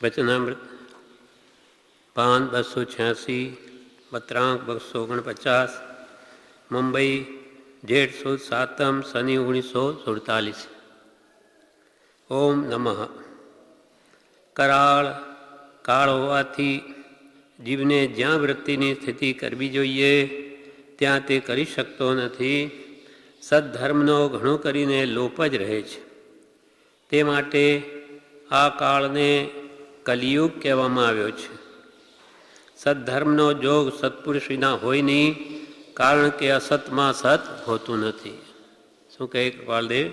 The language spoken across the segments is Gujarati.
વચનામૃત પાન 286 બત્રાંક 249 મુંબઈ જેઠ સુદ 7 શનિ 1947. ઓમ નમઃ. કરાળ કાળ હોવાથી જીવને જ્યાં વૃત્તિની સ્થિતિ કરવી જોઈએ ત્યાં તે કરી શકતો નથી. સદ્ધર્મનો ઘણો કરીને લોપ જ રહે છે. તે માટે આ કાળને કલિયુગ કહેવામાં આવ્યો છે. સદ્ધર્મનો જોગ સત્પુરુષ વિના હોય નહીં, કારણ કે અસતમાં સત હોતું નથી. શું કહે કૃપાલદેવ?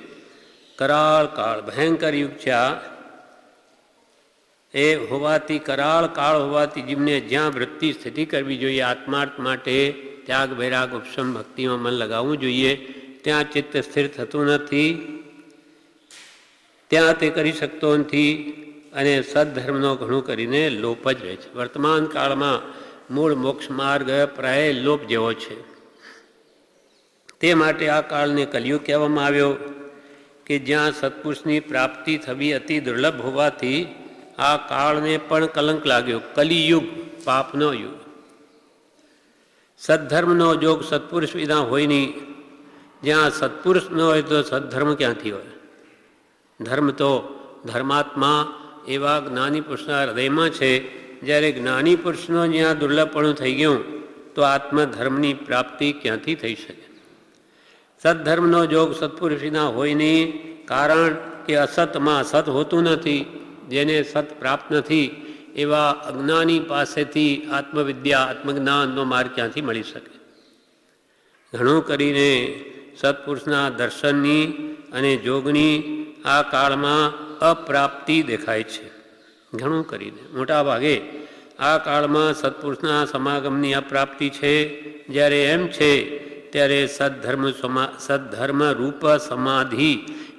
કરાળ કાળ ભયંકર યુગ છે આ. એ હોવાથી કરાળ કાળ હોવાથી જીવને જ્યાં વૃત્તિ સ્થિતિ કરવી જોઈએ, આત્માર્થ માટે ત્યાગ વૈરાગ ઉપશમ ભક્તિમાં મન લગાવવું જોઈએ, ત્યાં ચિત્ત સ્થિર થતું નથી, ત્યાં તે કરી શકતો નથી અને સદ્ધર્મનો ઘણું કરીને લોપ જ રહે છે. વર્તમાન કાળમાં મૂળ મોક્ષ માર્ગ પ્રાય લોપ જેવો છે. તે માટે આ કાળને કલિયુગ કહેવામાં આવ્યો કે જ્યાં સત્પુરુષની પ્રાપ્તિ થવી અતિ દુર્લભ હોવાથી આ કાળને પણ કલંક લાગ્યો. કલિયુગ, પાપનો યુગ. સદ્ધર્મનો જોગ સત્પુરુષ વિના હોય નહીં. જ્યાં સત્પુરુષ ન હોય તો સદ્ધર્મ ક્યાંથી હોય? ધર્મ તો ધર્માત્મા એવા જ્ઞાની પુરુષના હૃદયમાં છે. જ્યારે જ્ઞાની પુરુષનો જ્યાં દુર્લભપણું થઈ ગયું તો આત્મધર્મની પ્રાપ્તિ ક્યાંથી થઈ શકે? સદ્ધર્મનો જોગ સત્પુરુષ વિના હોય નહીં, કારણ કે અસતમાં સત હોતું નથી. જેને સત પ્રાપ્ત નથી એવા અજ્ઞાની પાસેથી આત્મવિદ્યા આત્મજ્ઞાનનો માર્ગ ક્યાંથી મળી શકે? ઘણું કરીને સત્પુરુષના દર્શનની અને જોગની આ કાળમાં અપ્રાપ્તિ દેખાય છે. ઘણું કરીને મોટા ભાગે આ કાળમાં સત્પુરુષના સમાગમની અપ્રાપ્તિ છે. જ્યારે એમ છે ત્યારે સદ્ધર્મ રૂપ સમાધિ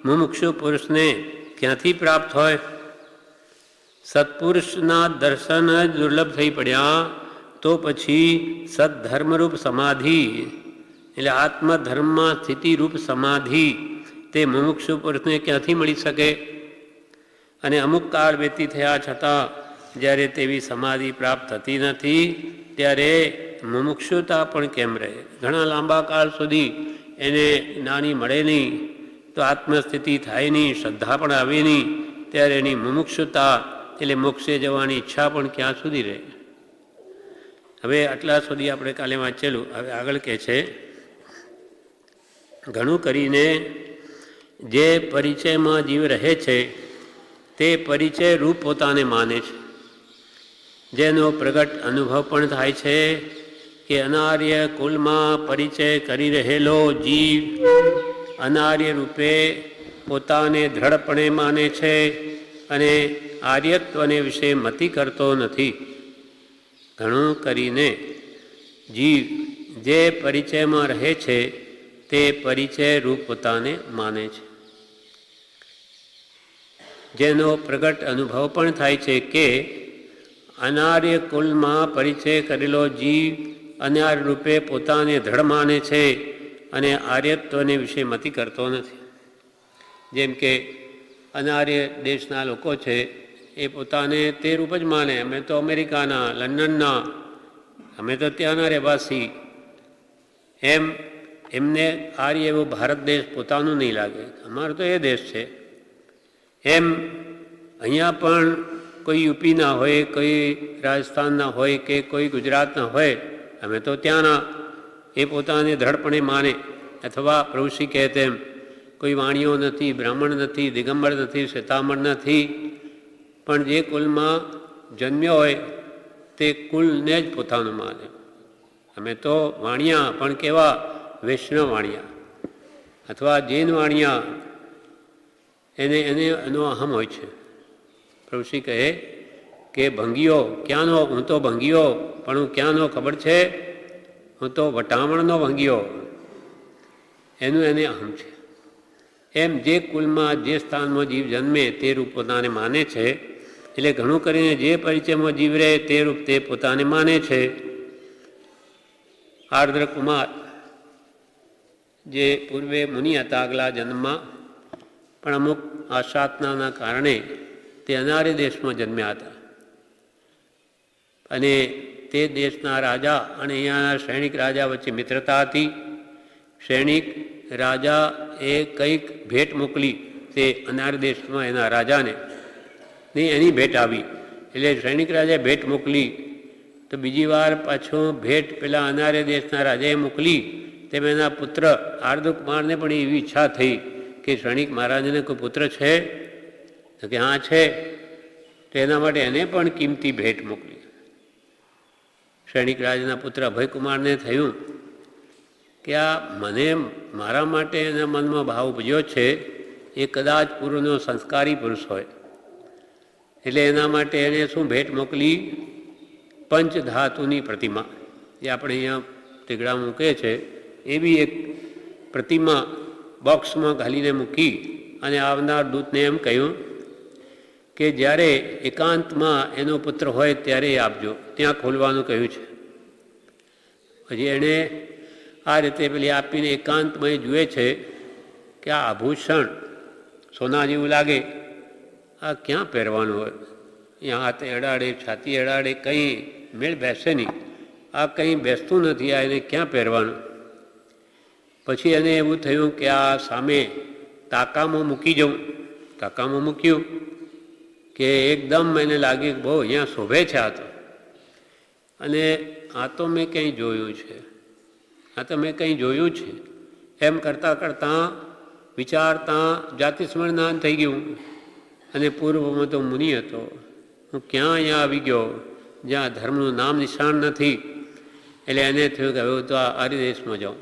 મુમુક્ષુ પુરુષને ક્યાંથી પ્રાપ્ત હોય? સત્પુરુષના દર્શન જ દુર્લભ થઈ પડ્યા તો પછી સદ્ધર્મરૂપ સમાધિ એટલે આત્મધર્મમાં સ્થિતિરૂપ સમાધિ તે મુમુક્ષુ પુરુષને ક્યાંથી મળી શકે? અને અમુક કાળ વ્યતીત થયા છતાં જ્યારે તેવી સમાધિ પ્રાપ્ત થતી નથી ત્યારે મુમુક્ષુતા પણ કેમ રહે? ઘણા લાંબા કાળ સુધી એને જ્ઞાની મળે નહીં તો આત્મસ્થિતિ થાય નહીં, શ્રદ્ધા પણ આવે નહીં, ત્યારે એની મુમુક્ષુતા એટલે મોક્ષે જવાની ઈચ્છા પણ ક્યાં સુધી રહે? હવે આટલા સુધી આપણે કાલે વાંચેલું. હવે આગળ કહે છે, ઘણું કરીને જે પરિચયમાં જીવ રહે છે તે પરિચય રૂપ પોતાને માને છે. જેનો પ્રગટ અનુભવ પણ થાય છે કે અનાર્ય કુલમાં પરિચય કરી રહેલો જીવ અનાર્ય રૂપે પોતાને દ્રઢપણે માને છે અને આર્યત્વને વિશે મતિ કરતો નથી. ઘણું કરીને જીવ જે પરિચયમાં રહે છે તે પરિચય રૂપ પોતાને માને છે. જેનો પ્રગટ અનુભવ પણ થાય છે કે અનાર્ય કુલમાં પરિચય કરેલો જીવ અનાર્ય રૂપે પોતાને દ્રઢ માને છે અને આર્યત્વને વિશે મતિ કરતો નથી. જેમ કે અનાર્ય દેશના લોકો છે એ પોતાને તે રૂપ જ માને. અમે તો અમેરિકાના, લંડનના, અમે તો ત્યાંના રહેવાસી. એમને આર્ય એવો ભારત દેશ પોતાનું નહીં લાગે. અમારો તો એ દેશ છે. એમ અહીંયા પણ કોઈ યુપીના હોય, કોઈ રાજસ્થાનના હોય કે કોઈ ગુજરાતના હોય, અમે તો ત્યાંના, એ પોતાને દ્રઢપણે માને. અથવા પ્રભુશ્રી કહે તેમ કોઈ વાણીઓ નથી, બ્રાહ્મણ નથી, દિગંબર નથી, શ્વેતાંબર નથી, પણ જે કુલમાં જન્મ્યો હોય તે કુલને જ પોતાનું માને. અમે તો વાણિયા, પણ કેવા? વૈષ્ણવ વાણિયા અથવા જૈન વાણિયા. એનો અહમ હોય છે. પ્રભુશ્રી કહે કે ભંગીઓ ક્યાંનો? હું તો ભંગીઓ, પણ હું ક્યાંનો ખબર છે? હું તો વટામણનો ભંગીઓ. એનું એને અહમ છે. એમ જે કુલમાં જે સ્થાનમાં જીવ જન્મે તે રૂપ પોતાને માને છે. એટલે ઘણું કરીને જે પરિચયમાં જીવ રહે તે રૂપ તે પોતાને માને છે. આર્દ્ર કુમાર જે પૂર્વે મુનિ હતા આગલા જન્મમાં, પણ અમુક આશાતનાના કારણે તે અનાર્ય દેશમાં જન્મ્યા હતા અને તે દેશના રાજા અને અહીંયાના સૈનિક રાજા વચ્ચે મિત્રતા હતી. સૈનિક રાજા એ કંઈક ભેટ મોકલી તે અનાર્ય દેશમાં એના રાજાને, નહીં એની ભેટ આવી. એટલે સૈનિક રાજાએ ભેટ મોકલી તો બીજી વાર પાછો ભેટ પેલા અનાર્ય દેશના રાજાએ મોકલી. તેમ એના પુત્ર આર્દુકુમારને પણ એવી ઈચ્છા થઈ કે સૈનિક મહારાજને કોઈ પુત્ર છે? તો કે હા છે. તો એના માટે એને પણ કિંમતી ભેટ મોકલી. સૈનિક રાજના પુત્ર અભયકુમારને થયું કે આ મને મારા માટે એના મનમાં ભાવ ઉપજ્યો છે, એ કદાચ પૂર્વનો સંસ્કારી પુરુષ હોય. એટલે એના માટે એણે શું ભેટ મોકલી? પંચધાતુની પ્રતિમા, જે આપણે અહીંયા તીગડા મૂકે છે એવી એક પ્રતિમા બોક્સમાં ઘાલીને મૂકી અને આવનાર દૂતને એમ કહ્યું કે જ્યારે એકાંતમાં એનો પુત્ર હોય ત્યારે આપજો, ત્યાં ખોલવાનું કહ્યું છે. પછી એણે આ રીતે પેલી આપીને એકાંતમાં જુએ છે કે આ આભૂષણ સોના જેવું લાગે, આ ક્યાં પહેરવાનું હોય? અહીંયા હાથે અડાડે, છાતી અડાડે, કંઈ મેળ બેસે નહીં. આ કંઈ બેસતું નથી, આ એને ક્યાં પહેરવાનું? પછી એને એવું થયું કે આ સામે તાકામાં મૂકી જવું. તાકામાં મૂક્યું કે એકદમ એને લાગ્યું કે બહુ અહીંયા શોભે છે આ તો. અને આ તો મેં કંઈ જોયું છે, આ તો મેં કંઈ જોયું છે એમ કરતાં કરતાં વિચારતા જાતિ સ્મરણાન થઈ ગયું. અને પૂર્વમાં તો મુનિ હતો, હું ક્યાં અહીંયા આવી ગયો જ્યાં ધર્મનું નામ નિશાન નથી. એટલે એને થયું કે હવે તો આ આર્ય દેશમાં જાઉં.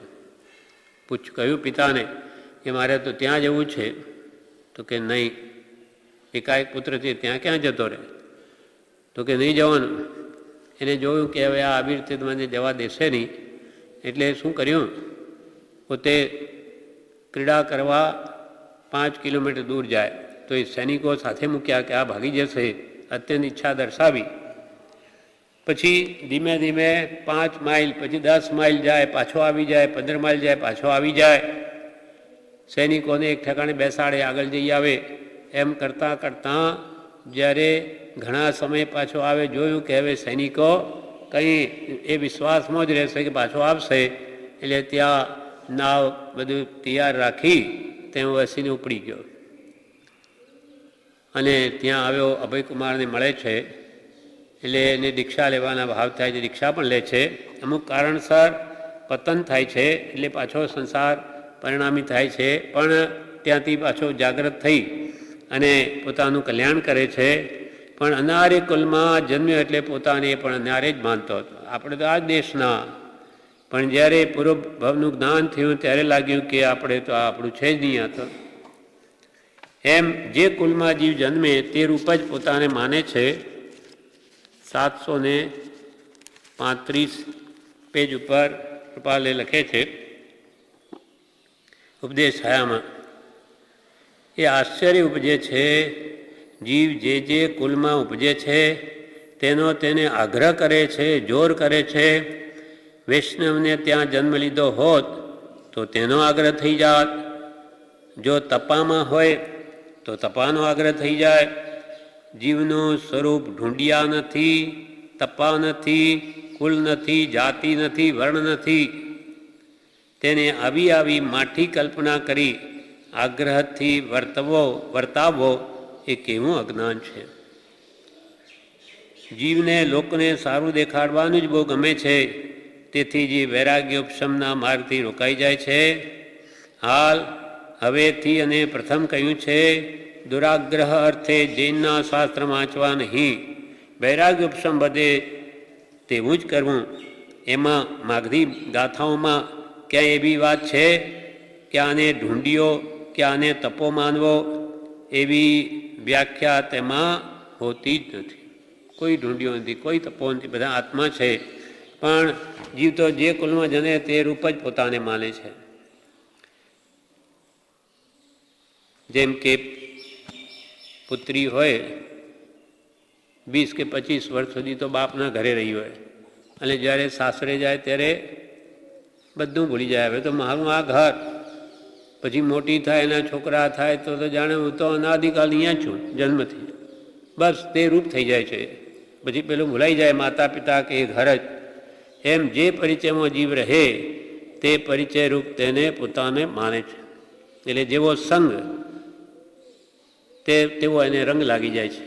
કહ્યું પિતાને કે મારે તો ત્યાં જવું છે. તો કે નહીં, એકાએક પુત્ર છે ત્યાં ક્યાં જતો રહે? તો કે નહીં જવાનું. એને જોયું કે હવે આ આવી રીતે મને જવા દેશે નહીં. એટલે શું કર્યું? પોતે ક્રીડા કરવા 5 કિલોમીટર દૂર જાય તો એ સૈનિકો સાથે મૂક્યા કે આ ભાગી જશે, અત્યંત ઈચ્છા દર્શાવી. પછી ધીમે ધીમે 5 માઇલ, પછી 10 માઇલ જાય, પાછો આવી જાય, 15 માઇલ જાય, પાછો આવી જાય. સૈનિકોને એક ઠેકાણે બેસાડે, આગળ જઈ આવે. એમ કરતાં કરતાં જ્યારે ઘણા સમય પાછો આવે, જોયું કે હવે સૈનિકો કંઈ એ વિશ્વાસમાં જ રહેશે કે પાછો આવશે. એટલે ત્યાં નાવ બધું તૈયાર રાખી ત્યાં વસીને ઉપડી ગયો અને ત્યાં આવ્યો. અભયકુમારને મળે છે એટલે એને દીક્ષા લેવાના ભાવ થાય છે, દીક્ષા પણ લે છે. અમુક કારણસર પતન થાય છે એટલે પાછો સંસાર પરિણામી થાય છે, પણ ત્યાંથી પાછો જાગૃત થઈ અને પોતાનું કલ્યાણ કરે છે. પણ અનાર્ય કુલમાં જન્મ્યો એટલે પોતાને પણ અનાર્ય જ માનતો હતો. આપણે તો આ જ દેશના, પણ જ્યારે પૂર્વ ભાવનું જ્ઞાન થયું ત્યારે લાગ્યું કે આપણે તો આપણું છે જ નહીં. આ તો એમ જે કુલમાં જીવ જન્મે તે રૂપ જ પોતાને માને છે. 735 પેજ ઉપર કૃપાલે લખે છે ઉપદેશ છાયામાં, એ આશ્ચર્ય ઉપજે છે જીવ જે જે કુલમાં ઉપજે છે તેનો તેને આગ્રહ કરે છે, જોર કરે છે. વૈષ્ણવને ત્યાં જન્મ લીધો હોત તો તેનો આગ્રહ થઈ જાત. જો તપામાં હોય તો તપાનો આગ્રહ થઈ જાય. જીવનું સ્વરૂપ ઢૂંઢિયા નથી, તપા નથી, કુલ નથી, જાતિ નથી, વર્ણ નથી. તેને આવી આવી માઠી કલ્પના કરી આગ્રહથી વર્તાવવો એ કેવું અજ્ઞાન છે. જીવને લોકોને સારું દેખાડવાનું જ બહુ ગમે છે, તેથી જે વૈરાગ્યોપશમના માર્ગથી રોકાઈ જાય છે. હાલ હવેથી અને પ્રથમ કહ્યું છે, દુરાગ્રહ અર્થે જૈનના શાસ્ત્ર વાંચવા નહીં, વૈરાગ્યોપશમ બધે તેવું જ કરવું. એમાં માગધી ગાથાઓમાં ક્યાંય એવી વાત છે કે આને ઢૂંઢ્યો કે આને તપો માનવો, એવી વ્યાખ્યા તેમાં હોતી જ નથી. કોઈ ઢૂંઢ્યો નથી, કોઈ તપો નથી, બધા આત્મા છે. પણ જીવ તો જે કુલમાં જને તે રૂપ જ પોતાને માને છે. જેમ કે પુત્રી હોય 20 કે 25 વર્ષ સુધી તો બાપના ઘરે રહી હોય અને જ્યારે સાસરે જાય ત્યારે બધું ભૂલી જાય. હવે તો મારું આ ઘર. પછી મોટી થાય, એના છોકરા થાય તો જાણે હું તો અનાદિકાલ અહીંયા જ છું જન્મથી. બસ તે રૂપ થઈ જાય છે. પછી પેલું ભૂલાઈ જાય માતા પિતા કે ઘર જ. એમ જે પરિચયમાં જીવ રહે તે પરિચય રૂપ તેને પોતાને માને છે. એટલે જેવો સંગ તેવો એને રંગ લાગી જાય છે.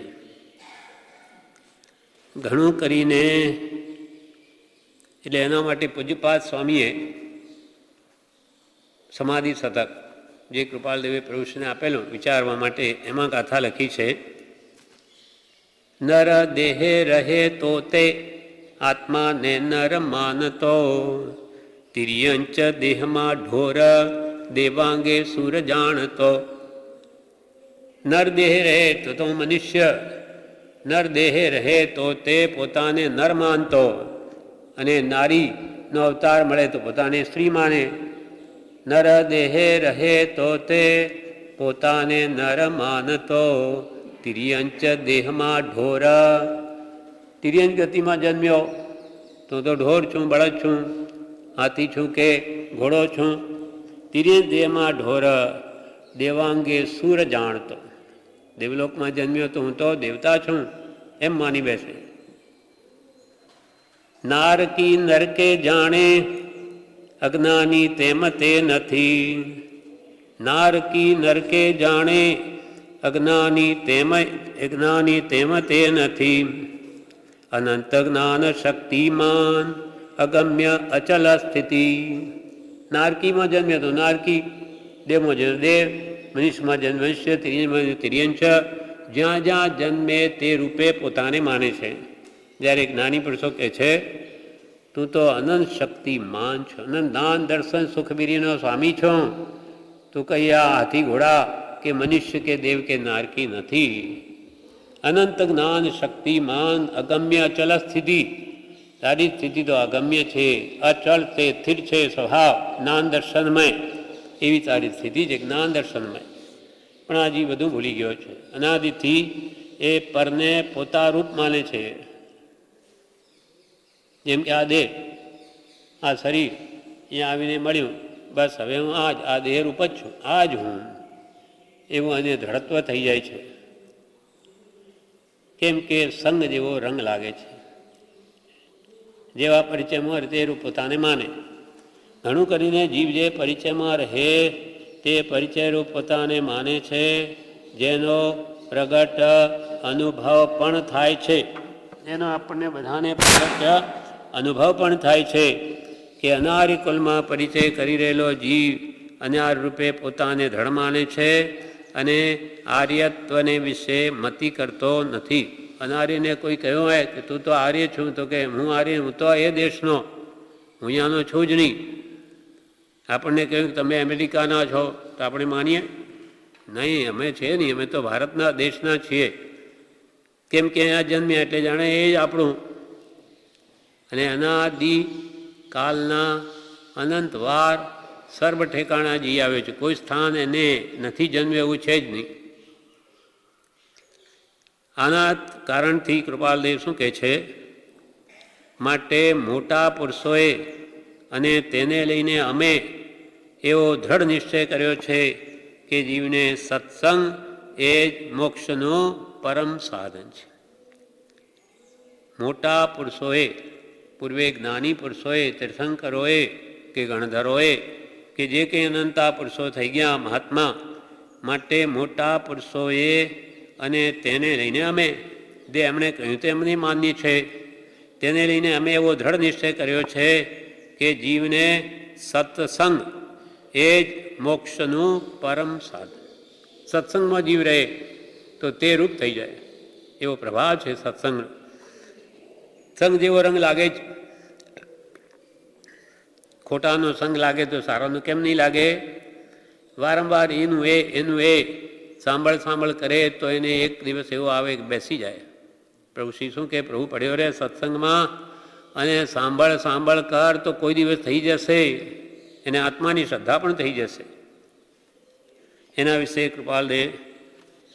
ઘણું કરીને એટલે એના માટે પૂજ્યપાદ સ્વામીએ સમાધિ શતક જે કૃપાલદેવે પ્રભુશ્રીને આપેલું વિચારવા માટે એમાં ગાથા લખી છે. નર દેહે રહે તો તે આત્માને નર માનતો, તિર્યંચ દેહમાં ઢોર દેવાંગે સુર જાણતો. નર દેહે રહે તો મનુષ્ય નર દેહે રહે તો તે પોતાને નર માનતો, અને નારીનો અવતાર મળે તો પોતાને સ્ત્રી માને. નર દેહે રહે તો તે પોતાને નર માનતો, તિર્યંચ દેહમાં ઢોર. તિર્યંચ ગતિમાં જન્મ્યો તો ઢોર છું, બળદ છું, હાથી છું કે ઘોડો છું. તિર્યંચ દેહમાં ઢોર દેવાંગે સુર જાણતો. દેવલોકમાં જન્મ્યો તો હું તો દેવતા છું એમ માની બેસે. નારકી નરકે જાણે અજ્ઞાની તેમ તે નથી. નારકી નરકે જાણે અજ્ઞાની તેમ તે નથી. અનંત જ્ઞાન શક્તિમાન અગમ્ય અચલ સ્થિતિ. નારકીમાં જન્મ્યો તો નારકી, દેવમાં જન્મ દેવ, મનુષ્યમાં જન્મ મનુષ્ય, તિર્યંચ. જ્યાં જ્યાં જન્મે તે રૂપે પોતાને માને છે. જ્યારે જ્ઞાની પુરુષો કહે છે તું તો અનંત શક્તિમાન છો, અનંત દાન દર્શન સુખબીરીનો સ્વામી છો, તું કઈ આ હાથી ઘોડા કે મનુષ્ય કે દેવ કે નારકી નથી. અનંત જ્ઞાન શક્તિમાન અગમ્ય અચલ સ્થિતિ. તારી સ્થિતિ તો અગમ્ય છે, અચળ છે, સ્થિર છે સ્વભાવ, જ્ઞાન દર્શનમય. એવી તારી સ્થિતિ છે જ્ઞાન દર્શનમય. પણ હજી બધું ભૂલી ગયો છે. અનાદિથી એ પરને પોતા રૂપ માને છે. જેમ કે આ દેહ, આ શરીર અહીંયા આવીને મળ્યું, બસ હવે હું આ દેહ રૂપ જ છું, આ જ હું, એવું એને દ્રઢત્વ થઈ જાય છે. કેમ કે સંગ જેવો રંગ લાગે છે. જેવા પરિચયમાં તે રૂપ પોતાને માને. ઘણું કરીને જીવ જે પરિચયમાં રહે તે પરિચય રૂપ પોતાને માને છે, જેનો પ્રગટ અનુભવ પણ થાય છે. જેનો આપણને બધાને પ્રગટ અનુભવ પણ થાય છે કે અનારી કુલમાં પરિચય કરી રહેલો જીવ અનાર રૂપે પોતાને ધડ માને છે અને આર્યત્વને વિશે મતિ કરતો નથી. અનાર્યને કોઈ કહ્યું હોય કે તું તો આર્ય છું, તો કે હું આર્ય, હું તો એ દેશનો, હું અહીંયાનો છું જ નહીં. આપણને કહ્યું કે તમે અમેરિકાના છો તો આપણે માનીએ? નહીં, અમે છે નહીં, અમે તો ભારતના દેશના છીએ. કેમ કે અહીંયા જન્મ્યા એટલે જાણે એ જ આપણું. અને અનાદિ કાલના અનંત વાર સર્વ ઠેકાણા જઈ આવે છે. કોઈ સ્થાન એને નથી જન્મ્યું એવું છે જ નહીં. આના કારણથી કૃપાલદેવ શું કહે છે? માટે મોટા પુરુષોએ અને તેને લઈને અમે એવો દ્રઢ નિશ્ચય કર્યો છે કે જીવને સત્સંગ એ જ મોક્ષનું પરમ સાધન છે. મોટા પુરુષોએ, પૂર્વે જ્ઞાની પુરુષોએ, તીર્થંકરોએ કે ગણધરોએ કે જે કંઈ અનંતા પુરુષો થઈ ગયા મહાત્મા, માટે મોટા પુરુષોએ અને તેને લઈને અમે, જે એમણે કહ્યું તે એમની માન્ય છે, તેને લઈને અમે એવો દ્રઢ નિશ્ચય કર્યો છે કે જીવને સત્સંગ એ જ મોક્ષનું પરમ સાધન. સત્સંગમાં જીવ રહે તો તે રૂપ થઈ જાય એવો પ્રભાવ છે સત્સંગ. સંગ જેવો રંગ લાગે જ. ખોટાનો સંગ લાગે તો સારાનો કેમ નહીં લાગે? વારંવાર એનું એ સાંભળ કરે તો એને એક દિવસ એવો આવે કે બેસી જાય. પ્રભુ શ્રી શું કે પ્રભુ પડ્યો રહે સત્સંગમાં અને સાંભળ કર તો કોઈ દિવસ થઈ જશે. એને આત્માની શ્રદ્ધા પણ થઈ જશે. એના વિશે કૃપાલદેવ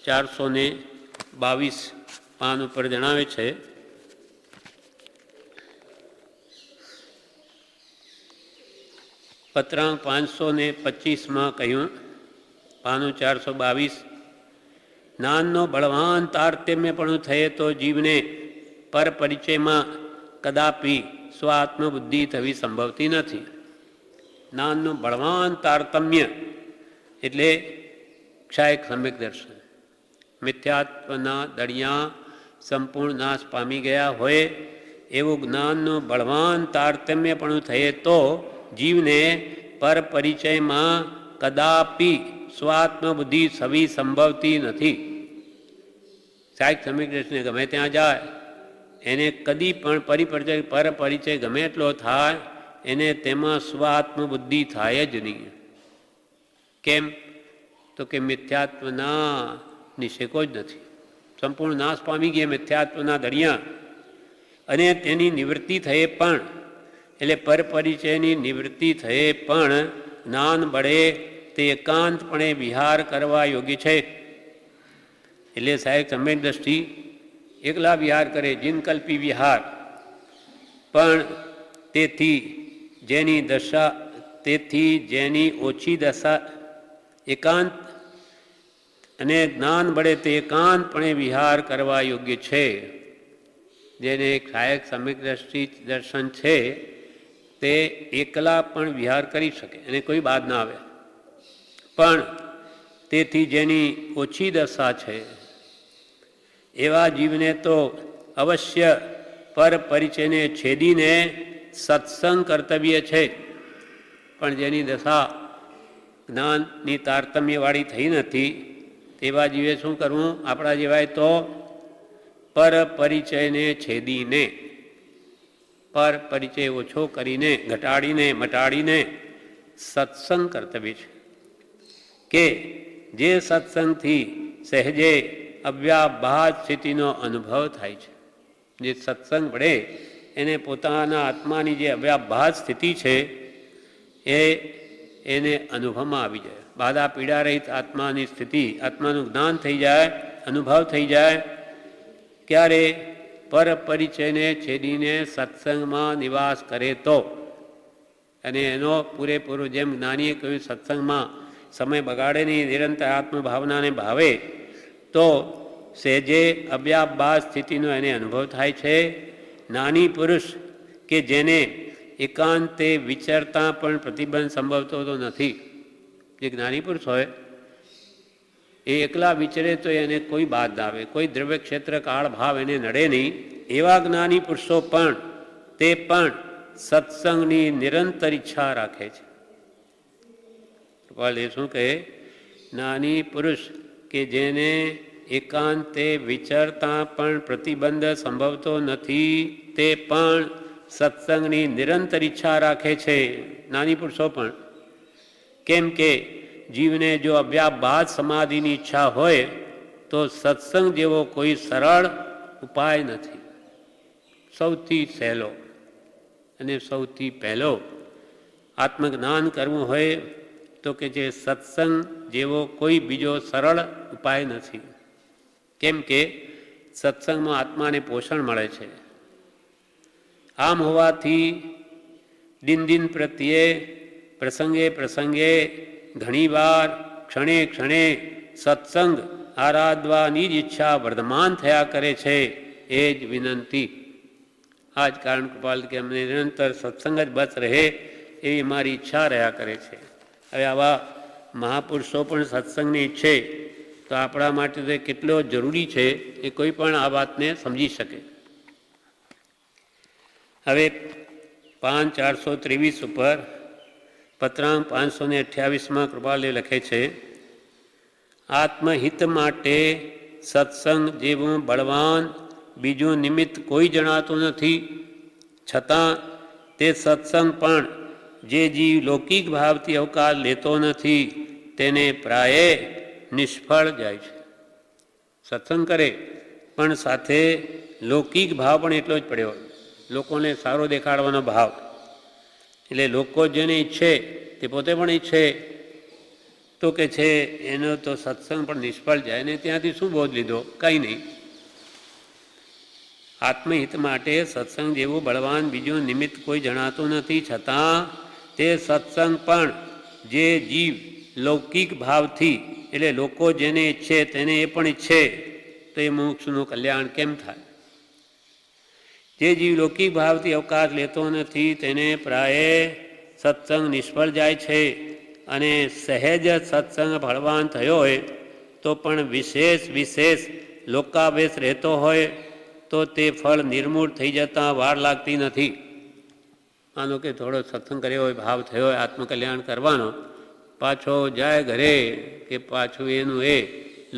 422 પાન ઉપર જણાવે છે. પત્રાંક 525માં કહ્યું, પાનું 422, જ્ઞાનનો બળવાન તારતમ્ય પણ થયે તો જીવને પરપરિચયમાં કદાપી સ્વાત્મબુદ્ધિ થવી સંભવતી નથી. જ્ઞાનનું બળવાન તારતમ્ય એટલે ક્ષાયક સમ્યક દર્શન. મિથ્યાત્વના દળિયા સંપૂર્ણ નાશ પામી ગયા હોય એવું જ્ઞાનનું બળવાન તારતમ્ય પણ થયે તો જીવને પરપરિચયમાં કદાપી સ્વાત્મબુદ્ધિ થવી સંભવતી નથી. ક્ષાયક સમ્યક દર્શને ગમે ત્યાં જાય એને કદી પણ પરપરિચય ગમે એટલો થાય એને તેમાં સ્વાત્મબુદ્ધિ થાય જ નહીં. કેમ? તો કે મિથ્યાત્વના નિષેકો જ નથી. સંપૂર્ણ નાશ પામી ગયા મિથ્યાત્વના દરિયા અને તેની નિવૃત્તિ થયે પણ એટલે પરપરિચયની નિવૃત્તિ થયે પણ જ્ઞાન બળે તે એકાંતપણે વિહાર કરવા યોગ્ય છે. એટલે સાહેબ સમ્યક દ્રષ્ટિ એકલા વિહાર કરે, જીનકલ્પી વિહાર. પણ તેથી જેની ઓછી દશા એકાંત અને જ્ઞાન બળે તે એકાંતપણે વિહાર કરવા યોગ્ય છે. જેને સહાયક સમ્યક દ્રષ્ટિ દર્શન છે તે એકલા પણ વિહાર કરી શકે અને કોઈ બાદ ના આવે. પણ તેથી જેની ઓછી દશા છે એવા જીવને તો અવશ્ય પરપરિચયને છેદીને સત્સંગ કર્તવ્ય છે. પણ જેની દશા જ્ઞાનની તારતમ્યવાળી થઈ નથી તેવા જીવે શું કરવું? આપણા જેવાય તો પરપરિચયને છેદીને, પરપરિચય ઓછો કરીને, ઘટાડીને, મટાડીને સત્સંગ કર્તવ્ય છે. કે જે સત્સંગથી સહેજે અવ્યાભાસ સ્થિતિનો અનુભવ થાય છે. જે સત્સંગ વડે એને પોતાના આત્માની જે અવ્યાભાસ સ્થિતિ છે એને અનુભવમાં આવી જાય. બાધા પીડા રહિત આત્માની સ્થિતિ, આત્માનું જ્ઞાન થઈ જાય, અનુભવ થઈ જાય. ક્યારે? પરપરિચયને છેદીને સત્સંગમાં નિવાસ કરે તો. અને એનો પૂરેપૂરો જેમ જ્ઞાનીએ કહ્યું સત્સંગમાં સમય બગાડે નહીં, નિરંતર આત્મભાવનાને ભાવે તો સહેજે અવ્યાભાસ સ્થિતિનો એને અનુભવ થાય છે. જ્ઞાની પુરુષ કે જેને એકાંતે વિચરતા પણ પ્રતિબંધ સંભવતો તો નથી. જે જ્ઞાની પુરુષ હોય એ એકલા વિચરે તો એને કોઈ બાદ ના આવે, કોઈ દ્રવ્ય ક્ષેત્ર કાળ ભાવ એને નડે નહીં. એવા જ્ઞાની પુરુષો પણ તે પણ સત્સંગની નિરંતર ઈચ્છા રાખે છે. એ શું કહે? જ્ઞાની પુરુષ કે જેને એકાંતે વિચરતા પણ પ્રતિબંધ સંભવતો નથી તે પણ સત્સંગની નિરંતર ઈચ્છા રાખે છે. જ્ઞાની પુરુષો પણ. કેમ કે જીવને જો અવ્યાભાસ સમાધિની ઈચ્છા હોય તો સત્સંગ જેવો કોઈ સરળ ઉપાય નથી. સૌથી સહેલો અને સૌથી પહેલો આત્મજ્ઞાન કરવું હોય તો કે જે સત્સંગ જેવો કોઈ બીજો સરળ ઉપાય નથી. કેમ કે સત્સંગમાં આત્માને પોષણ મળે છે. આમ હોવાથી દિન પ્રત્યે પ્રસંગે પ્રસંગે ઘણીવાર ક્ષણે ક્ષણે સત્સંગ આરાધવાની જ ઈચ્છા વર્ધમાન થયા કરે છે. એ જ વિનંતી. આ જ કારણ કૃપાલ કે અમને નિરંતર સત્સંગ જ બસ રહે એવી મારી ઈચ્છા રહ્યા કરે છે. હવે આવા મહાપુરુષો પણ સત્સંગની ઈચ્છે તો આપણા માટે તો કેટલો જરૂરી છે એ કોઈ પણ આ વાતને સમજી શકે. હવે 5/423 ઉપર પત્રાંક 528માં કૃપાલે લખે છે, આત્મહિત માટે સત્સંગ જેવું બળવાન બીજું નિમિત્ત કોઈ જણાતું નથી. છતાં તે સત્સંગ પણ જે જીવ લૌકિક ભાવથી અવકાશ લેતો નથી તેને પ્રાયે નિષ્ફળ જાય છે. સત્સંગ કરે પણ સાથે લૌકિક ભાવ પણ એટલો જ પડ્યો, લોકોને સારો દેખાડવાનો ભાવ. એટલે લોકો જેને ઈચ્છે તે પોતે પણ ઈચ્છે તો કે છે એનો તો સત્સંગ પણ નિષ્ફળ જાય. ને ત્યાંથી શું બોધ લીધો? કંઈ નહીં. આત્મહિત માટે સત્સંગ જેવું બળવાન બીજું નિમિત્ત કોઈ જણાતું નથી. છતાં તે સત્સંગ પણ જે જીવ લૌકિક ભાવથી એટલે લોકો જેને ઈચ્છે તેને એ પણ ઈચ્છે તો એ મોક્ષનું કલ્યાણ કેમ થાય? જે જીવ લૌકિક ભાવથી અવકાશ લેતો નથી તેને પ્રાયે સત્સંગ નિષ્ફળ જાય છે, અને સહેજ સત્સંગ ફળવાન થયો હોય તો પણ વિશેષ લોકાવેશ રહેતો હોય તો તે ફળ નિર્મૂળ થઈ જતાં વાર લાગતી નથી. માનો કે થોડો સત્સંગ કર્યો હોય, ભાવ થયો હોય આત્મકલ્યાણ કરવાનો, પાછો જાય ઘરે કે પાછું એનું એ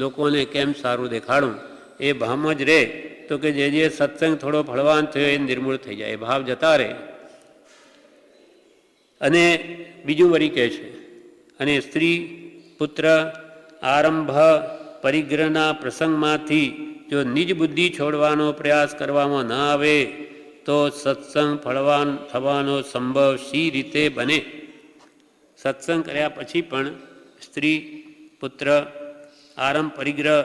લોકોને કેમ સારું દેખાડું એ ભામ જ રહે તો કે જે સત્સંગ થોડો ફળવાન થયો એ નિર્મૂળ થઈ જાય, એ ભાવ જતા રહે. અને બીજું વળી કહે છે, અને સ્ત્રી પુત્ર આરંભ પરિગ્રહના પ્રસંગમાંથી જો નિજ બુદ્ધિ છોડવાનો પ્રયાસ કરવામાં ન આવે તો સત્સંગ ફળવાન થવાનો સંભવ શી રીતે બને? સત્સંગ કર્યા પછી પણ સ્ત્રી પુત્ર આરંભ પરિગ્રહ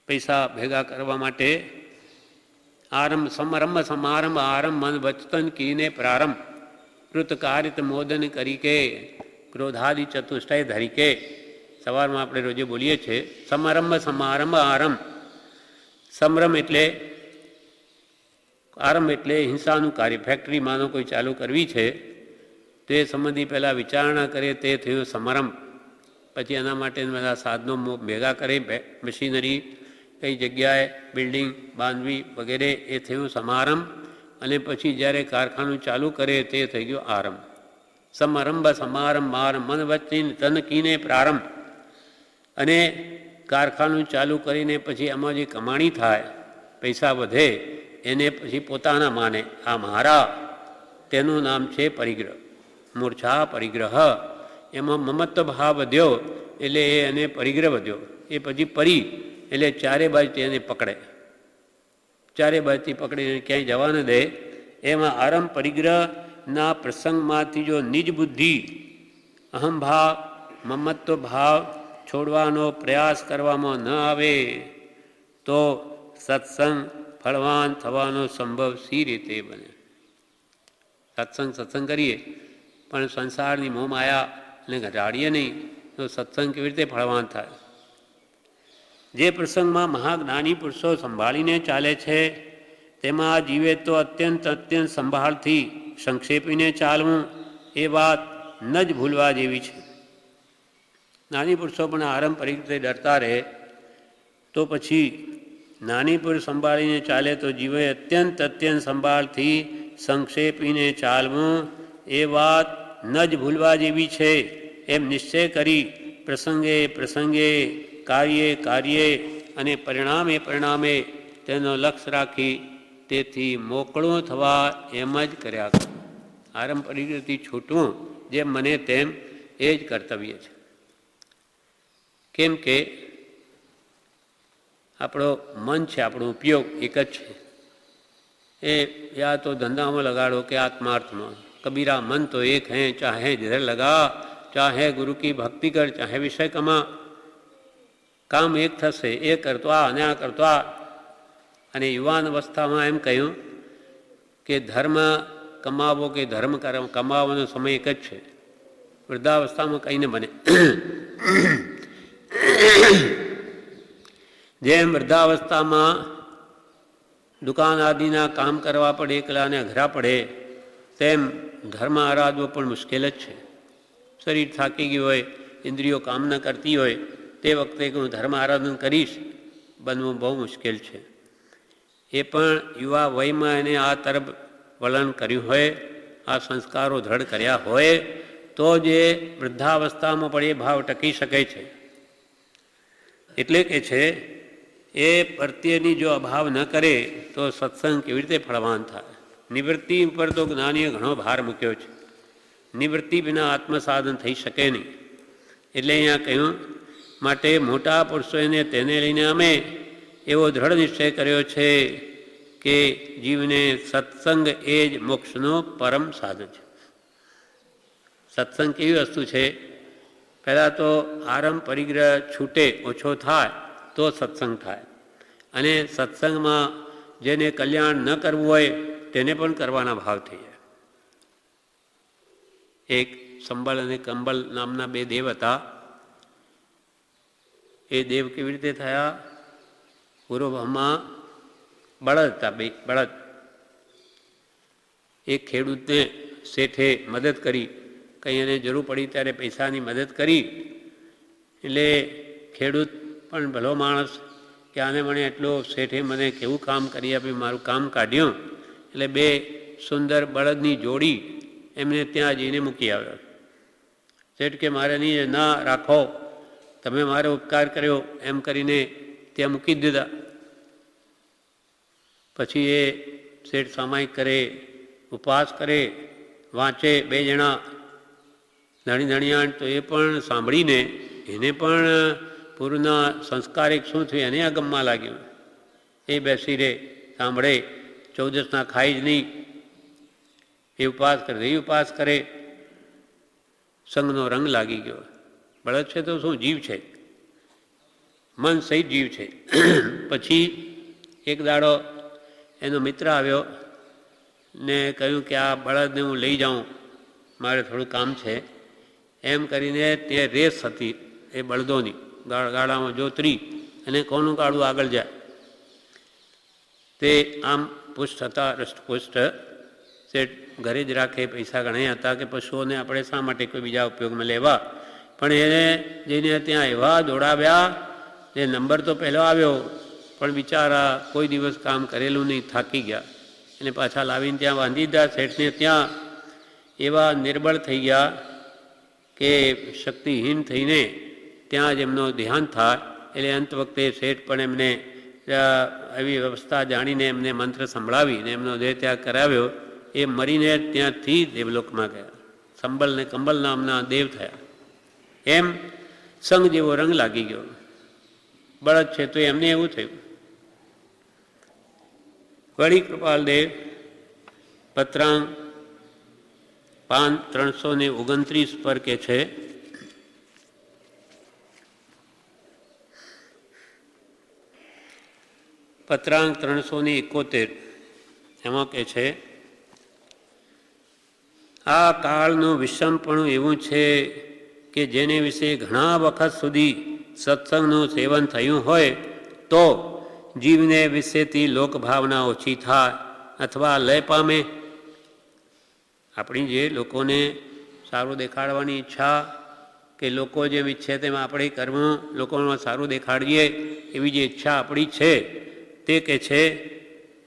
પૈસા ભેગા કરવા માટે આરંભ સમારંભ આરંભ મન વચતન કીને પ્રારંભ કૃતકારિત મોદન કરી કે ક્રોધાદિ ચતુષ્ટય ધરી કે, સવારમાં આપણે રોજે બોલીએ છીએ સમારંભ આરંભ. સમરંભ એટલે આરંભ એટલે હિંસાનું કાર્ય. ફેક્ટરી માનો કોઈ ચાલુ કરવી છે તો એ સંબંધી પહેલાં વિચારણા કરે તે થયું સમારંભ. પછી એના માટે બધા સાધનો ભેગા કરે, મશીનરી કઈ જગ્યાએ બિલ્ડિંગ બાંધવી વગેરે, એ થયું સમારંભ. અને પછી જ્યારે કારખાનું ચાલુ કરે તે થઈ ગયો આરંભ. સમારંભ આરંભ મન વચ્ચે તન કીને પ્રારંભ. અને કારખાનું ચાલુ કરીને પછી એમાં જે કમાણી થાય, પૈસા વધે, એને પછી પોતાના માને આ મારા, તેનું નામ છે પરિગ્રહ. મૂર્છા પરિગ્રહ. એમાં મમત્વ ભાવ વધ્યો એટલે એને પરિગ્રહ વધ્યો. એ પછી પરી એટલે ચારે બાજુથી એને પકડે, ચારે બાજુથી પકડીને ક્યાંય જવા ન દે. એમાં આરંભ પરિગ્રહના પ્રસંગમાંથી જો નિજ બુદ્ધિ અહંભાવ મમત્વ ભાવ છોડવાનો પ્રયાસ કરવામાં ન આવે તો સત્સંગ ફળવાન થવાનો સંભવ સી રીતે બને? સત્સંગ કરીએ પણ સંસારની મોહ માયાને ઘટાડીએ નહીં તો સત્સંગ કેવી રીતે ફળવાન થાય? જે પ્રસંગમાં મહાજ્ઞાની પુરુષો સંભાળીને ચાલે છે તેમાં જીવે તો અત્યંત સંભાળથી સંક્ષેપીને ચાલવું એ વાત ન જ ભૂલવા જેવી છે. નાની પુરુષો પણ આરંભ પરિગ્રહથી ડરતા રહે તો પછી નાની પુરુષ સંભાળીને ચાલે તો જીવે અત્યંત સંભાળથી સંક્ષેપીને ચાલવું એ વાત ન જ ભૂલવા જેવી છે એમ નિશ્ચય કરી પ્રસંગે કાર્યે અને પરિણામે તેનો લક્ષ્ય રાખી તેથી મોકળું થવા એમ જ કર્યા કરો. આરંભ પરિગ્રહથી છૂટવું જેમ મને તેમ એ જ કર્તવ્ય છે. કેમ કે આપણો મન છે, આપણો ઉપયોગ એક જ છે. એ યા તો ધંધામાં લગાડો કે આત્માર્થમાં. કબીરા મન તો એક હૈ, ચાહે जिधर लगा, ચાહે ગુરુ કી ભક્તિ કર, ચાહે વિષય કમા. કામ એક થશે, એ કરતો આ અને આ કરતો આ. અને યુવાન અવસ્થામાં એમ કહ્યું કે ધર્મ કમાવો કે ધર્મ કમાવાનો સમય એક જ છે. વૃદ્ધાવસ્થામાં કંઈ ન બને. જેમ વૃદ્ધાવસ્થામાં દુકાન આદિના કામ કરવા પડે, એકલાને અઘરા પડે, તેમ ધર્મ આરાધવો પણ મુશ્કેલ જ છે. શરીર થાકી ગયું હોય, ઇન્દ્રિયો કામ ન કરતી હોય, તે વખતે હું ધર્મ આરાધન કરીશ બનવું બહુ મુશ્કેલ છે. એ પણ યુવા વયમાં એને આ તરફ વલણ કર્યું હોય, આ સંસ્કારો દ્રઢ કર્યા હોય તો જ એ વૃદ્ધાવસ્થામાં પણ એ ભાવ ટકી શકે છે. એટલે કે છે એ પ્રત્યેની જો અભાવ ન કરે તો સત્સંગ કેવી રીતે ફળવાન થાય? નિવૃત્તિ ઉપર તો જ્ઞાનીએ ઘણો ભાર મૂક્યો છે. નિવૃત્તિ વિના આત્મસાધન થઈ શકે નહીં. એટલે અહીંયા કહ્યું માટે મોટા પુરુષોને તેને લઈને અમે એવો દ્રઢ નિશ્ચય કર્યો છે કે જીવને સત્સંગ એ જ મોક્ષનો પરમ સાધન છે. સત્સંગ કેવી વસ્તુ છે? પહેલાં તો આરંભ પરિગ્રહ છૂટે, ઓછો થાય તો સત્સંગ થાય. અને સત્સંગમાં જેને કલ્યાણ ન કરવું હોય તેને પણ કરવાના ભાવ થઈ જાય. એક સંબળ અને કંબળ નામના બે દેવ હતા. એ દેવ કેવી રીતે થયા? પૂર્વમાં બળદ હતા, બે બળદ. એક ખેડૂતને શેઠે મદદ કરી, કંઈ એને જરૂર પડી ત્યારે પૈસાની મદદ કરી, એટલે ખેડૂત પણ ભલો માણસ કે આને મને એટલો શેઠે મને કેવું કામ કરી આપ્યું, મારું કામ કાઢ્યું. એટલે બે સુંદર બળદની જોડી એમને ત્યાં જઈને મૂકી આવ્યો. શેઠ કે મારે નહીં, ના રાખો, તમે મારો ઉપકાર કર્યો, એમ કરીને ત્યાં મૂકી દીધા. પછી એ શેઠ સામાયિક કરે, ઉપવાસ કરે, વાંચે, બે જણા ધણી ધણિયાણ. તો એ પણ સાંભળીને એને પણ પૂરના સંસ્કારિક શું થયું એને આ ગમવા લાગ્યું. એ બેસી રહે, સાંભળે, 14ના ખાય જ નહીં, એ ઉપવાસ કરે, એ ઉપવાસ કરે. સંઘનો રંગ લાગી ગયો. બળદ છે તો શું, જીવ છે, મન સહિત જીવ છે. પછી એક દાડો એનો મિત્ર આવ્યો ને કહ્યું કે આ બળદને હું લઈ જાઉં, મારે થોડું કામ છે. એમ કરીને તે રેસ હતી એ બળદોની, ગાડામાં જોતરી અને કોનું ગાડું આગળ જાય. તે આમ પુષ્ટ હતા, રષ્ટપુષ્ટ. શેઠ ઘરે જ રાખે, પૈસા ઘણા હતા કે પશુઓને આપણે શા માટે કોઈ બીજા ઉપયોગમાં લેવા. પણ એને જઈને ત્યાં એવા દોડાવ્યા, જે નંબર તો પહેલો આવ્યો, પણ બિચારા કોઈ દિવસ કામ કરેલું નહીં, થાકી ગયા. એને પાછા લાવીને ત્યાં બાંધી દીધા. શેઠને ત્યાં એવા નિર્બળ થઈ ગયા કે શક્તિહીન થઈને ત્યાં જ એમનો દેહાંત થાય. એટલે અંત વખતે શેઠ પણ એમને એવી વ્યવસ્થા જાણીને એમને મંત્ર સંભળાવીને એમનો દેહ ત્યાગ કરાવ્યો. એ મરીને ત્યાંથી દેવલોકમાં ગયા. સંબલ ને કંબલ નામના દેવ થયા. એમ સંગ જેવો રંગ લાગી ગયો. બળદ છે તો એમને એવું થયું. વળી કૃપાલદેવ પત્રાંગ પાન 329 પર કે છે, પત્રાંગ 371 એમાં કે છે, આ કાળનું વિષમપણું એવું છે કે જેને વિશે ઘણા વખત સુધી સત્સંગનું સેવન થયું હોય તો જીવને વિશેથી લોકભાવના ઓછી થાય અથવા લય પામે. આપણી જે લોકોને સારું દેખાડવાની ઈચ્છા કે લોકો જેમ ઈચ્છે તેમ આપણે કરવું, લોકોમાં સારું દેખાડીએ એવી જે ઈચ્છા આપણી છે તે કે છે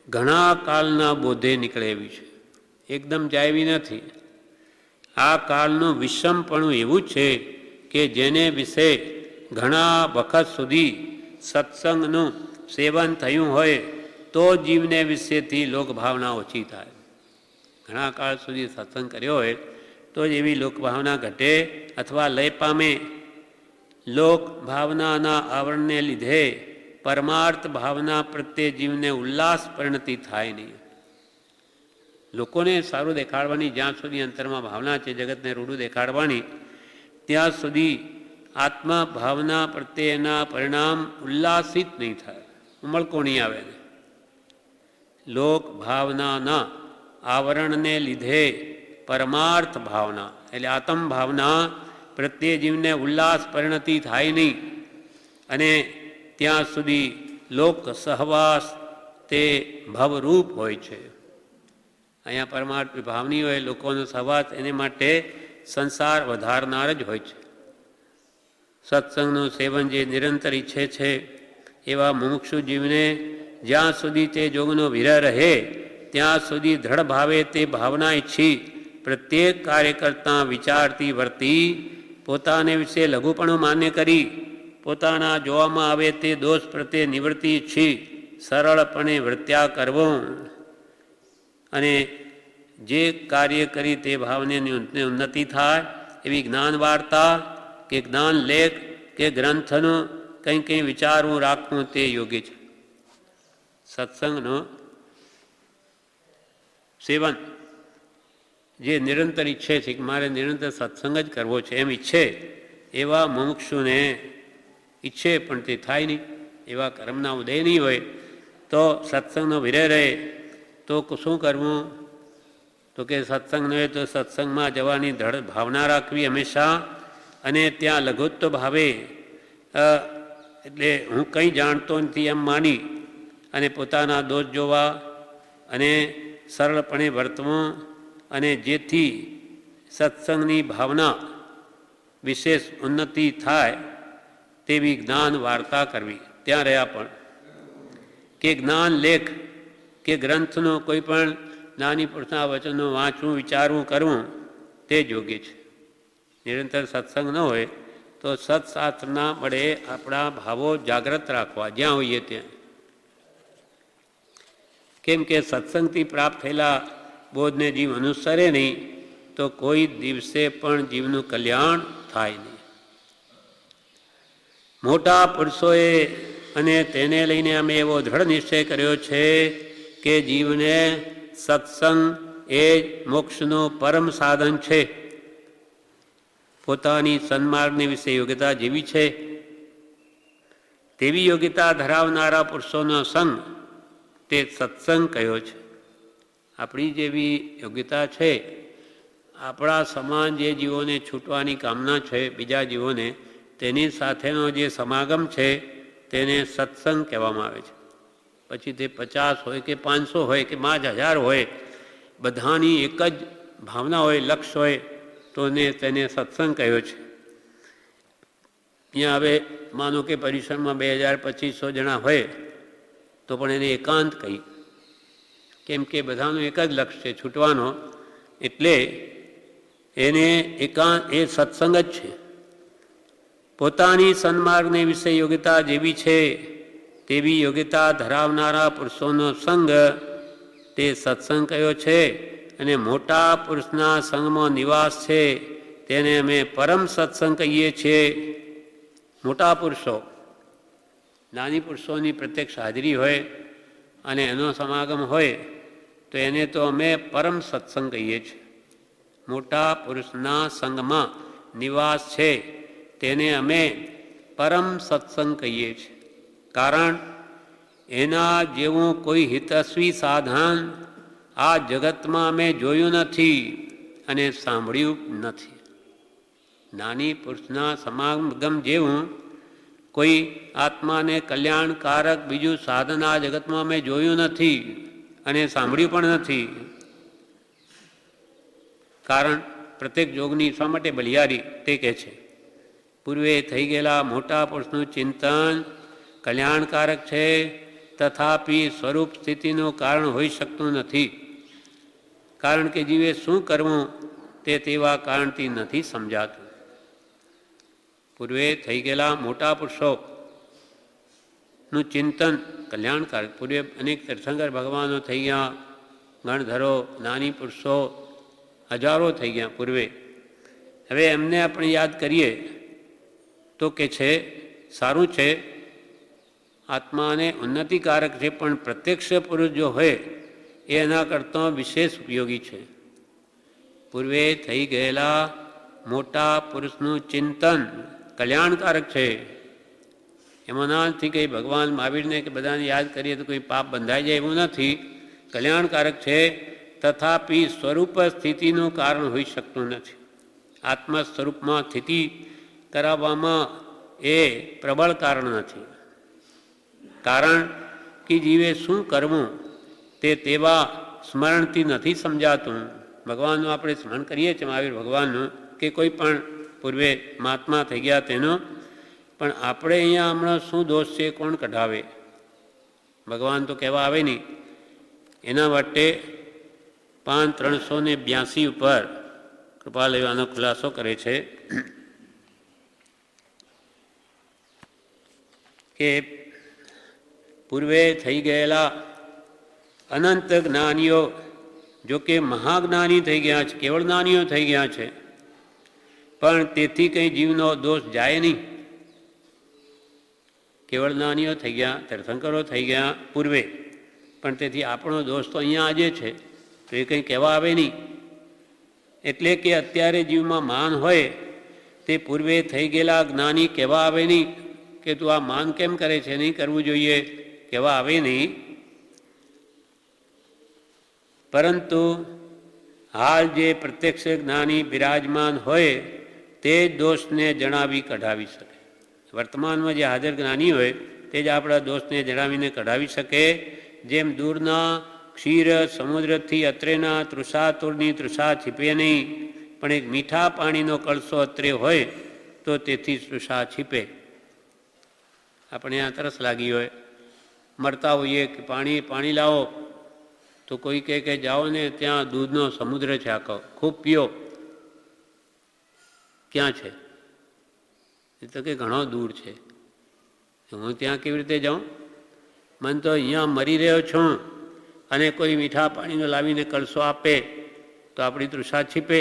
ઘણા કાળના બોધે નીકળે એવી છે, એકદમ જાય એવી નથી. આ કાળનું વિષમપણું એવું છે કે જેને વિશે ઘણા વખત સુધી સત્સંગનું સેવન થયું હોય તો જીવને વિશેથી લોકભાવના ઓછી થાય. ઘણા કાળ સુધી સત્સંગ કર્યો હોય તો જ એવી લોકભાવના ઘટે અથવા લય પામે. લોકભાવનાના આવરણને લીધે પરમાર્થ ભાવના પ્રત્યે જીવને ઉલ્લાસ પરિણતિ થાય નહીં. લોકોને સારું દેખાડવાની જ્યાં સુધી અંતરમાં ભાવના છે, જગતને રૂડું દેખાડવાની, ત્યાં સુધી આત્મા ભાવના પ્રત્યેના પરિણામ ઉલ્લાસિત નહીં થાય, ઉમળકોણી આવે. લોક ભાવનાના આવરણને લીધે પરમાર્થ ભાવના એટલે આત્મ ભાવના પ્રત્યે જીવને ઉલ્લાસ પરિણતિ થાય નહીં. અને ત્યાં સુધી લોક સહવાસ તે ભવરૂપ હોય છે. અહીંયા પરમાર્થ ભાવની હોય, લોકોનો સહવાસ એને માટે સંસાર વધારનાર જ હોય છે. સત્સંગનું સેવન જે નિરંતર ઈચ્છે છે એવા મુમુક્ષુ જીવને જ્યાં સુધી તે જોગનો વિરહ રહે ત્યાં સુધી દ્રઢ ભાવે તે ભાવના ઈચ્છી પ્રત્યેક કાર્ય કરતાં વિચારતી વર્તી, પોતાને વિશે લઘુપણું માન્ય કરી, પોતાના જોવામાં આવે તે દોષ પ્રત્યે નિવૃત્તિ ઈચ્છી સરળપણે વર્ત્યા કરવો. અને જે કાર્ય કરી તે ભાવની ઉન્નતિ થાય એવી જ્ઞાન વાર્તા કે જ્ઞાન લેખ કે ગ્રંથનું કંઈ કંઈ વિચારવું રાખવું તે યોગ્ય છે. સત્સંગનું સેવન જે નિરંતર ઈચ્છે છે કે મારે નિરંતર સત્સંગ જ કરવો છે એમ ઈચ્છે એવા મુમુક્ષુને ઈચ્છે પણ તે થાય નહીં, એવા કર્મના ઉદય નહીં હોય તો સત્સંગનો વિરહ રહે તો શું કરવું? તો કે સત્સંગ ન હોય તો સત્સંગમાં જવાની દ્રઢ ભાવના રાખવી હંમેશા, અને ત્યાં લઘુત્વ ભાવે એટલે હું કંઈ જાણતો નથી એમ માની અને પોતાના દોષ જોવા અને સરળપણે વર્તવું અને જેથી સત્સંગની ભાવના વિશેષ ઉન્નતિ થાય તેવી જ્ઞાન વાર્તા કરવી. ત્યાં રહ્યા પણ કે જ્ઞાન લેખ કે ગ્રંથનો કોઈ પણ નાની પુરુષના વચનો વાંચવું, વિચારવું, કરવું તે જ યોગ્ય છે. નિરંતર સત્સંગ ન હોય તો સત્શાસ્ત્રના મળે આપણા ભાવો જાગ્રત રાખવા જ્યાં હોઈએ ત્યાં. કેમ કે સત્સંગથી પ્રાપ્ત થયેલા બોધને જીવ અનુસરે નહીં તો કોઈ દિવસે પણ જીવનું કલ્યાણ થાય નહીં. મોટા પુરુષોએ અને તેને લઈને અમે એવો દ્રઢ નિશ્ચય કર્યો છે કે જીવને સત્સંગ એ મોક્ષનું પરમ સાધન છે. પોતાની સન્માર્ગની વિશે યોગ્યતા જેવી છે તેવી યોગ્યતા ધરાવનારા પુરુષોનો સંગ તે સત્સંગ કહ્યો છે. આપણી જેવી યોગ્યતા છે, આપણા સમાન જે જીવોને છૂટવાની કામના છે બીજા જીવોને, તેની સાથેનો જે સમાગમ છે તેને સત્સંગ કહેવામાં આવે છે. પછી તે 50 હોય કે 500 હોય કે 5000 હોય, બધાની એક જ ભાવના હોય, લક્ષ્ય હોય તો તેને સત્સંગ કહ્યો છે. ત્યાં હવે માનો કે પરિસરમાં 2000-2500 જણા હોય તો પણ એને એકાંત કહી, કેમ કે બધાનું એક જ લક્ષ્ય છે છૂટવાનો, એટલે એને એકાંત એ સત્સંગ જ છે. પોતાની સન્માર્ગને વિશે યોગ્યતા જેવી છે તેવી યોગ્યતા ધરાવનારા પુરુષોનો સંગ તે સત્સંગ કયો છે. અને મોટા પુરુષના સંગમાં નિવાસ છે તેને અમે પરમ સત્સંગ કહીએ છીએ. મોટા પુરુષો, નાની પુરુષોની પ્રત્યક્ષ હાજરી હોય અને એનો સમાગમ હોય તો એને તો અમે પરમ સત્સંગ કહીએ છીએ. મોટા પુરુષના સંગમાં નિવાસ છે તેને અમે પરમ સત્સંગ કહીએ છીએ. કારણ એના જેવું કોઈ હિતસ્વી સાધન આ જગતમાં અમે જોયું નથી અને સાંભળ્યું નથી. નાની પુરુષના સમાગમ જેવું કોઈ આત્માને કલ્યાણકારક બીજું સાધન આ જગતમાં અમે જોયું નથી અને સાંભળ્યું પણ નથી. કારણ પ્રત્યેક યોગની શા માટે બલિયારી તે કહે છે. પૂર્વે થઈ ગયેલા મોટા પુરુષનું ચિંતન કલ્યાણકારક છે, તથાપિ સ્વરૂપ સ્થિતિનું કારણ હોઈ શકતું નથી. કારણ કે જીવે શું કરવું તે તેવા કારણથી નથી સમજાતું. પૂર્વે થઈ ગયેલા મોટા પુરુષોનું ચિંતન કલ્યાણકારક. પૂર્વે અનેક તીર્થંકર ભગવાનો થઈ ગયા, ગણધરો, નાની પુરુષો હજારો થઈ ગયા પૂર્વે. હવે એમને આપણે યાદ કરીએ તો કે છે સારું છે, આત્માને ઉન્નતિકારક છે, પણ પ્રત્યક્ષ પુરુષ જો હોય એ એના કરતાં વિશેષ ઉપયોગી છે. પૂર્વે થઈ ગયેલા મોટા પુરુષનું ચિંતન કલ્યાણકારક છે. એમાંનાથી કંઈ ભગવાન મહાવીરને કે બધાને યાદ કરીએ તો કોઈ પાપ બંધાઈ જાય એવું નથી. કલ્યાણકારક છે, તથાપિ સ્વરૂપ સ્થિતિનું કારણ હોઈ શકતું નથી. આત્મ સ્વરૂપમાં સ્થિતિ કરાવવામાં એ પ્રબળ કારણ નથી. કારણ કે જીવે શું કરવું તે તેવા સ્મરણથી નથી સમજાતું. ભગવાનનું આપણે સ્મરણ કરીએ છીએ, મહાવીર ભગવાનનું કે કોઈ પણ પૂર્વે મહાત્મા થઈ ગયા તેનો, પણ આપણે અહીંયા હમણાં શું દોષ છે કોણ કઢાવે? ભગવાન તો કહેવા આવે નહીં. એના માટે 5382 ઉપર કૃપા લેવાનો ખુલાસો કરે છે કે પૂર્વે થઈ ગયેલા અનંત જ્ઞાનીઓ જો કે મહાજ્ઞાની થઈ ગયા છે, કેવળ જ્ઞાનીઓ થઈ ગયા છે, પણ તેથી કંઈ જીવનો દોષ જાય નહીં. કેવળ જ્ઞાનીઓ થઈ ગયા, તીર્થંકરો થઈ ગયા પૂર્વે, પણ તેથી આપણો દોષ તો અહીંયા આજે છે, તો એ કંઈ કહેવા આવે નહીં. એટલે કે અત્યારે જીવમાં માન હોય તે પૂર્વે થઈ ગયેલા જ્ઞાની કહેવા આવે નહીં કે તું આ માન કેમ કરે છે, નહીં કરવું જોઈએ, કહેવા આવે નહીં. પરંતુ હાલ જે પ્રત્યક્ષ જ્ઞાની બિરાજમાન હોય તે દોષને જણાવી કઢાવી શકે. વર્તમાનમાં જે હાજર જ્ઞાની હોય તે જ આપણા દોષને જણાવીને કઢાવી શકે. જેમ દૂરના ક્ષીર સમુદ્રથી અત્રેના તૃષાતુરની તૃષા છીપે નહીં, પણ એક મીઠા પાણીનો કળશો અત્રે હોય તો તેથી તૃષા છીપે. આપણે આ તરસ લાગી હોય, મળતા હોઈએ કે પાણી લાવો, તો કોઈ કહે કે જાઓ ને ત્યાં દૂધનો સમુદ્ર છે આખો, ખૂબ પીઓ. ક્યાં છે? એ તો કે ઘણો દૂર છે. હું ત્યાં કેવી રીતે જાઉં? મને તો અહીંયા મરી રહ્યો છું અને કોઈ મીઠા પાણીનો લાવીને કળશો આપે તો આપણી તૃષા છીપે.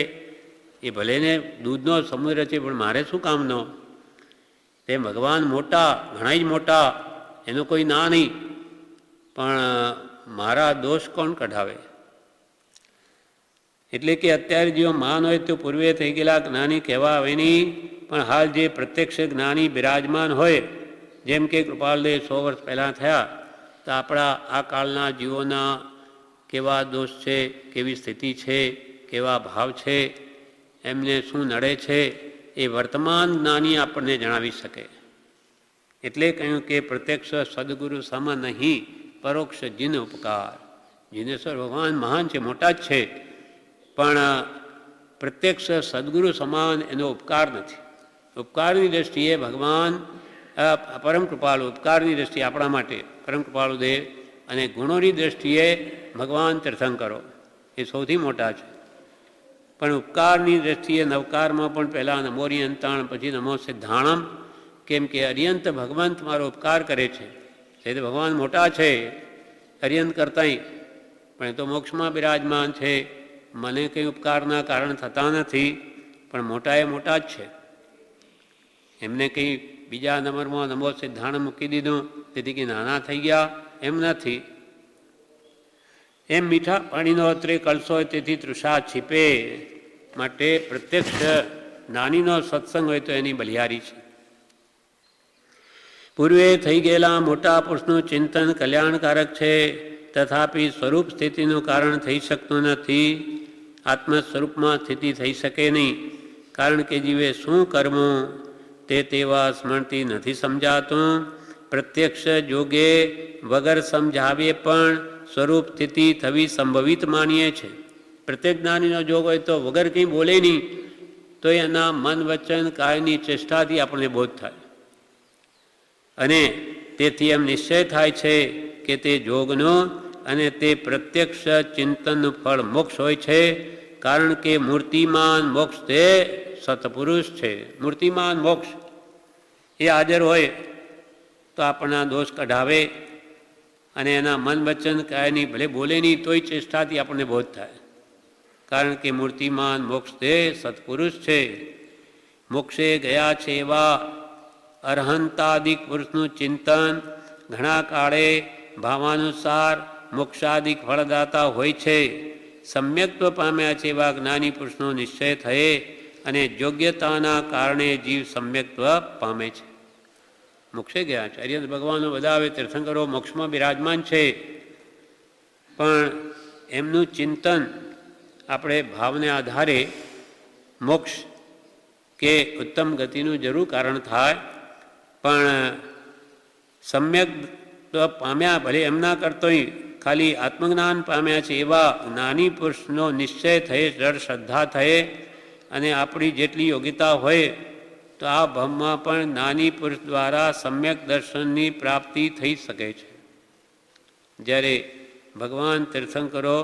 એ ભલે ને દૂધનો સમુદ્ર છે, પણ મારે શું કામનો? તે ભગવાન મોટા, ઘણા જ મોટા, એનો કોઈ ના નહીં, પણ મારા દોષ કોણ કઢાવે? એટલે કે અત્યારે જેઓ માન હોય તો પૂર્વે થઈ ગયેલા જ્ઞાની કહેવા આવે નહીં, પણ હાલ જે પ્રત્યક્ષ જ્ઞાની બિરાજમાન હોય, જેમ કે કૃપાલદેવ 100 વર્ષ પહેલાં થયા, તો આપણા આ કાળના જીવોના કેવા દોષ છે, કેવી સ્થિતિ છે, કેવા ભાવ છે, એમને શું નડે છે, એ વર્તમાન જ્ઞાની આપણને જણાવી શકે. એટલે કહ્યું કે પ્રત્યક્ષ સદગુરુ સમ નહીં, પરોક્ષ જીન ઉપકાર. જીનેશ્વર ભગવાન મહાન છે, મોટા જ છે, પણ પ્રત્યક્ષ સદગુરુ સમાન એનો ઉપકાર નથી. ઉપકારની દૃષ્ટિએ ભગવાન પરમ કૃપાળુ, ઉપકારની દ્રષ્ટિએ આપણા માટે પરમ કૃપાળુ દેવ, અને ગુણોની દ્રષ્ટિએ ભગવાન તીર્થંકરો એ સૌથી મોટા છે. પણ ઉપકારની દ્રષ્ટિએ નવકારમાં પણ પહેલાં નમોરી અંતાણ, પછી નમો સિદ્ધાણમ, કેમ કે અર્યંત ભગવંત મારો ઉપકાર કરે છે. એ તો ભગવાન મોટા છે અર્યંત કરતાંય, પણ એ તો મોક્ષમાં બિરાજમાન છે. મને કંઈ ઉપકારના કારણ થતા નથી, પણ મોટા એ મોટા જ છે. એમને કંઈ બીજા નંબરમાં નમો સિદ્ધાણ મૂકી દીધું તેથી કે નાના થઈ ગયા, એમ નથી. એમ મીઠા પાણીનો અત્રે કળશો હોય તેથી તૃષા છીપે. માટે પ્રત્યક્ષ નાનીનો સત્સંગ હોય તો એની બલિહારી છે. પૂર્વે થઈ ગયેલા મોટા પુરુષનું ચિંતન કલ્યાણકારક છે, તથાપિ સ્વરૂપ સ્થિતિનું કારણ થઈ શકતું નથી. આત્મ સ્વરૂપમાં સ્થિતિ થઈ શકે નહીં, કારણ કે જીવે શું કરવું તે તેવા સ્મરણથી નથી સમજાતું. પ્રત્યક્ષ જોગે વગર સમજાવીએ પણ સ્વરૂપ સ્થિતિ થવી સંભવિત માનીએ છે. પ્રત્યેક જ્ઞાનીનો જોગ હોય તો વગર કંઈ બોલે નહીં તો એના મન વચન કાયની ચેષ્ટાથી આપણને બોધ થાય, અને તેથી એમ નિશ્ચય થાય છે કે તે જોગનો અને તે પ્રત્યક્ષ ચિંતનનું ફળ મોક્ષ હોય છે. કારણ કે મૂર્તિમાન મોક્ષ તે સત્પુરુષ છે. મૂર્તિમાન મોક્ષ એ હાજર હોય તો આપણા દોષ કઢાવે, અને એના મન વચન કાયની ભલે બોલે નહીં તોય ચેષ્ટાથી આપણને બોધ થાય. કારણ કે મૂર્તિમાન મોક્ષ તે સત્પુરુષ છે. મોક્ષે ગયા છે એવા અરહંતાદિક પુરુષનું ચિંતન ઘણા કાળે ભાવાનુસાર મોક્ષાદિક ફળદાતા હોય છે. સમ્યક્ત્વ પામ્યા છે એવા જ્ઞાની પુરુષનો નિશ્ચય થયે અને યોગ્યતાના કારણે જીવ સમ્યક્ત્વ પામે છે. મોક્ષે ગયા છે. અર્યંત ભગવાનનો બધા આવે તીર્થંકરો મોક્ષમાં બિરાજમાન છે, પણ એમનું ચિંતન આપણે ભાવને આધારે મોક્ષ કે ઉત્તમ ગતિનું જરૂર કારણ થાય, પણ સમ્યક પામ્યા ભલે એમના કરતોય ખાલી આત્મજ્ઞાન પામ્યા છે એવા જ્ઞાની પુરુષનો નિશ્ચય થયે, જળ શ્રદ્ધા થયે, અને આપણી જેટલી યોગ્યતા હોય તો આ ભવમાં પણ જ્ઞાની પુરુષ દ્વારા સમ્યક દર્શનની પ્રાપ્તિ થઈ શકે છે. જ્યારે ભગવાન તીર્થંકરો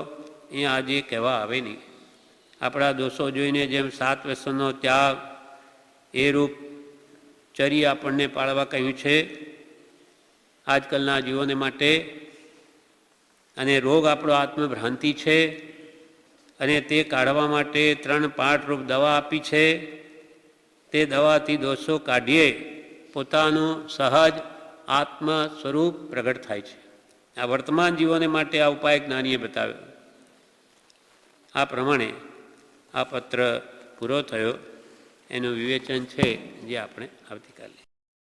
અહીંયા આજે કહેવા આવે નહીં. આપણા દોષો જોઈને જેમ 7 વ્યસનનો ત્યાગ એ રૂપ ચરી આપણને પાળવા કહ્યું છે આજકાલના જીવોને માટે, અને રોગ આપણો આત્મભ્રાંતિ છે, અને તે કાઢવા માટે 3 પાઠરૂપ દવા આપી છે. તે દવાથી દોષો કાઢીએ પોતાનું સહજ આત્મ સ્વરૂપ પ્રગટ થાય છે. આ વર્તમાન જીવોને માટે આ ઉપાય જ્ઞાનીએ બતાવ્યો. આ પ્રમાણે આ પત્ર પૂરો થયો. એનું વિવેચન છે જે આપણે આવતીકાલે